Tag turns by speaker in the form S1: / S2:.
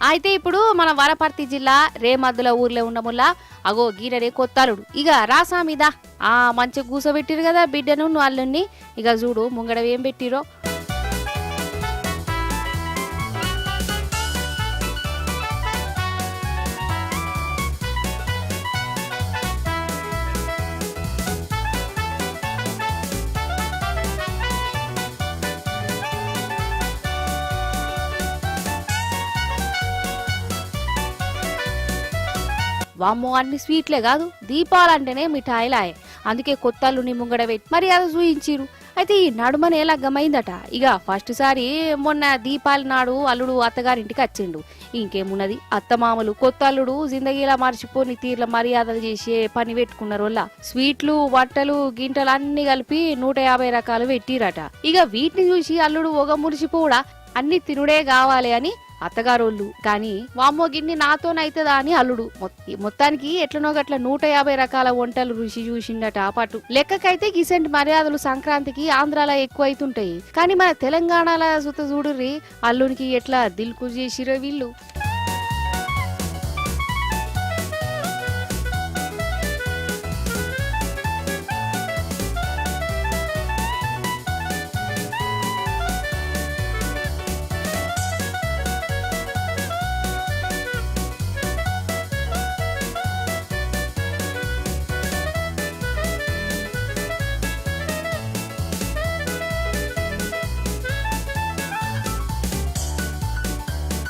S1: అయితే ఇప్పుడు మన వనపర్తి జిల్లా రేమద్దుల ఊర్లో ఉండముల్లా అగో గీరడే కొత్తలుడు ఇక రాసా మీద మంచి కూసబెట్టిరు కదా బిడ్డను వాళ్ళని ఇక చూడు ముంగడ ఏం పెట్టిరో. వామ్మో అన్ని స్వీట్లే కాదు దీపాలంటేనే మిఠాయిలాయే. అందుకే కొత్తల్లుని ముంగడ పెట్టి మరి అది చూయించిరు. అయితే ఈ నడుమనే లగ్గమైందట. ఇక ఫస్ట్ సారి మొన్న దీపాల నాడు అల్లుడు అత్తగారింటికి వచ్చిండు. ఇంకేమున్నది అత్తమామలు కొత్త అల్లుడు జిందగీలా మర్చిపోని తీర్ల మర్యాదలు చేసే పని పెట్టుకున్నారు. వల్ల స్వీట్లు బట్టలు గింటలు అన్ని కలిపి 150 రకాలు పెట్టిరట. ఇక వీటిని చూసి అల్లుడు ఒగ మురిసిపోడా అన్ని తినుడే కావాలి అని అత్తగారోళ్ళు కానీ వామ్మో గిన్ని నాతోనైతదా అని అల్లుడు మొత్తానికి ఎట్లనో గట్ల 150 రకాల వంటలు రుచి చూసిండట. పట్టు లెక్కకైతే గిసెంట్ మర్యాదలు సంక్రాంతికి ఆంధ్రాలో ఎక్కువ అవుతుంటాయి. కానీ మన తెలంగాణలో సుత చూడుర్రి అల్లునికి ఎట్లా దిల్కు చేసిరో వీళ్ళు.